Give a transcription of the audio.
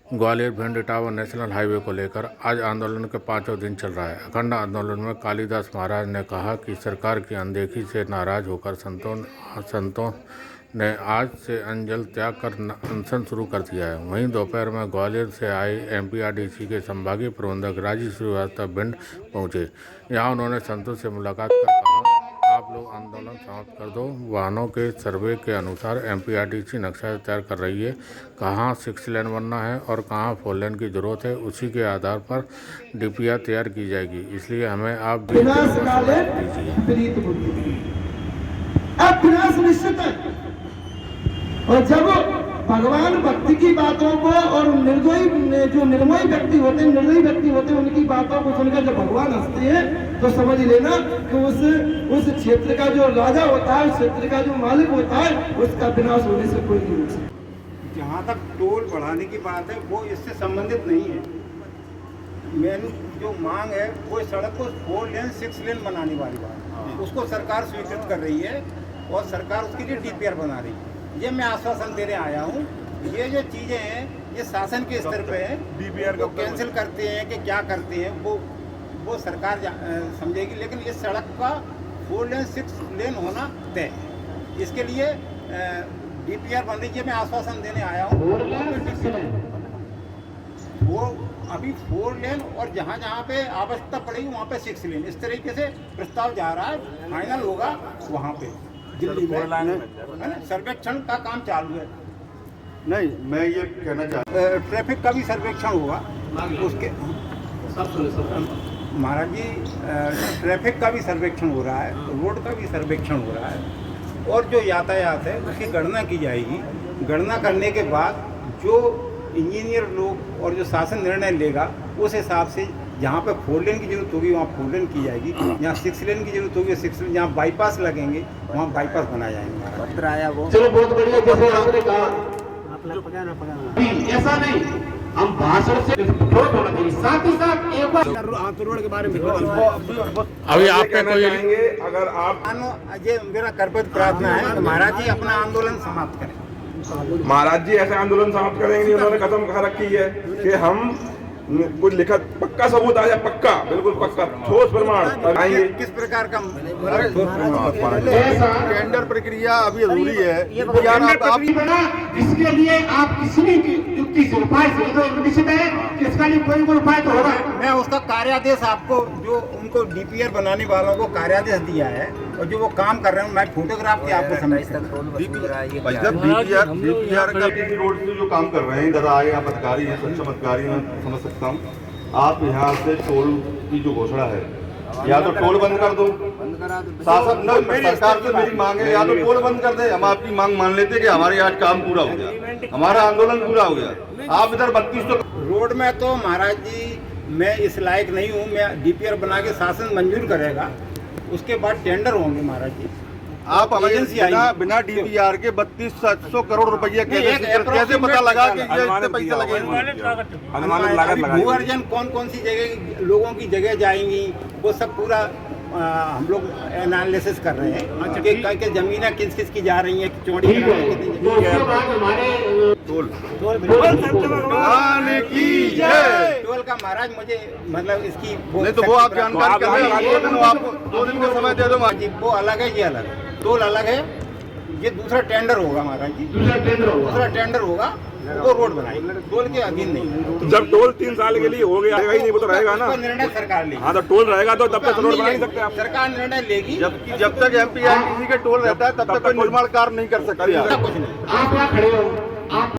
Gwalior Bhind Etawah national highway को लेकर आज आंदोलन के 5वें दिन चल रहा है। अखंड आंदोलन में कालिदास महाराज ने कहा कि सरकार की अनदेखी से नाराज होकर संतों ने आज से अन्न त्याग कर अनशन शुरू कर दिया है। वहीं दोपहर में ग्वालियर से आए एमपीआरडीसी के संभागीय प्रबंधक राजीव श्रीवास्तव भिंड पहुंचे। यहां उन्होंने संतों से मुलाकात कर कहा, आप लोग आंदोलन समाप्त कर दो। वाहनों के सर्वे के अनुसार एमपीआरडीसी नक्शा तैयार कर रही है, कहाँ 6 लेन बनना है और कहाँ 4 लेन की जरूरत है, उसी के आधार पर डीपीआर तैयार की जाएगी। इसलिए हमें आप दीजिए। और जब भगवान भक्ति की बातों को और निर्मोही व्यक्ति होते हैं, निर्दयी व्यक्ति होते हैं, उनकी बातों को सुनकर जब भगवान हंसते हैं तो समझ लेना कि उस क्षेत्र का जो राजा होता है, उस क्षेत्र का जो मालिक होता है, उसका विनाश होने से कोई नहीं रोक सकता। जहाँ तक टोल बढ़ाने की बात है वो इससे संबंधित नहीं है। मेन जो मांग है वो सड़क को 4 लेन 6 लेन बनाने वाली बात है, उसको सरकार स्वीकृत कर रही है और सरकार उसके लिए डीपीआर बना रही है। ये मैं आश्वासन देने आया हूँ। ये जो चीज़ें हैं ये शासन के स्तर पे है, डीपीआर को कैंसिल करते हैं कि क्या करते हैं वो सरकार समझेगी, लेकिन इस सड़क का 4 लेन 6 लेन होना तय। इसके लिए डीपीआर बन रही है, मैं आश्वासन देने आया हूँ। वो अभी 4 लेन और जहाँ जहाँ पे आवश्यकता पड़ेगी वहाँ पे 6 लेन, इस तरीके से प्रस्ताव जा रहा है। फाइनल होगा वहाँ पे दिल्ली में सर्वेक्षण का काम चालू है। नहीं, मैं ये कहना चाहता हूँ ट्रैफिक का भी सर्वेक्षण होगा उसके। महाराज जी, ट्रैफिक का भी सर्वेक्षण हो रहा है, रोड का भी सर्वेक्षण हो रहा है और जो यातायात है उसकी गणना की जाएगी। गणना करने के बाद जो इंजीनियर लोग और जो शासन निर्णय लेगा उस हिसाब से जहाँ पे 4 लेन की जरूरत होगी वहाँ 4 लेन की जाएगी, जहाँ 6 लेन की जरूरत होगी 6 लेन, जहाँ बाईपास लगेंगे वहाँ बाईपास बनाया जाएंगे। पत्र आया वो, चलो बहुत बढ़िया। जैसे आपने कहा ऐसा नहीं, हम भाषण से साथ ही साथ एक बार रोड के बारे में अभी आप अगर आप ये मेरा कर्तव्य प्रार्थना है, महाराज जी अपना आंदोलन समाप्त करें। महाराज जी ऐसे आंदोलन समाप्त करेंगे नहीं। उन्होंने कसम खा रखी है कि हम कुछ लिखा पक्का सबूत आ जाए, पक्का बिल्कुल पक्का ठोस प्रमाण आएंगे। किस प्रकार का टेंडर प्रक्रिया अभी अधूरी है। इसके लिए आप किसी भी युक्ति से उपाय से तो निश्चित है कि इसका लिए कोई उपाय तो होगा। मैं उसका कार्यादेश आपको, जो उनको डीपीआर बनाने वालों को कार्यादेश दिया है और जो वो काम कर रहे हैं, मैं फोटोग्राफ की आपको समझ डीपीआर का रोड से जो काम कर रहे हैं, इधर आए आप अधिकारी हैं, सक्षम अधिकारी हैं, समझ सकता हूँ। आप यहाँ से टोल की जो घोषणा है, या तो टोल बंद कर दो, शासन न सरकार से मेरी मांग है, या तो टोल बंद कर दे। हम आपकी मांग मान लेते कि हमारे आज काम पूरा हो गया, हमारा आंदोलन पूरा हो गया। आप इधर 32 रोड में तो महाराज जी मैं इस लायक नहीं हूँ। मैं डीपीआर बना के शासन मंजूर करेगा, उसके बाद टेंडर होंगे महाराज जी। आप इमरजेंसी बिना डीपीआर के 3200 करोड़ रुपया कैसे पता लगा कि ये इतने पैसे लगेंगे? भू अर्जन कौन कौन सी जगह लोगों की जगह जाएंगी वो सब पूरा हम लोग एनालिसिस कर रहे हैं कि जमीनें किस किस की जा रही हैं, चौड़ी टोल का महाराज मुझे मतलब इसकी नहीं तो वो आप जानकारी कर रहे हैं। आप 2 दिन का समय दे दो जी। वो अलग है, ये अलग है, टोल अलग है। ये दूसरा टेंडर होगा महाराज जी, दूसरा टेंडर होगा, वो रोड बनाएंगे, टोल के अधीन नहीं। तो जब टोल 3 साल के लिए हो गया ही नहीं, वो तो रहेगा ना। निर्णय सरकार लेगी। हाँ, तो टोल रहेगा तो तब तक रोड बना नहीं सकते आप। सरकार निर्णय लेगी। जब तक एमपीआरडीसी के टोल रहता है तब तक कोई निर्माण कार्य नहीं कर सकते। कुछ नहीं। आप यहाँ खड़े हो, आप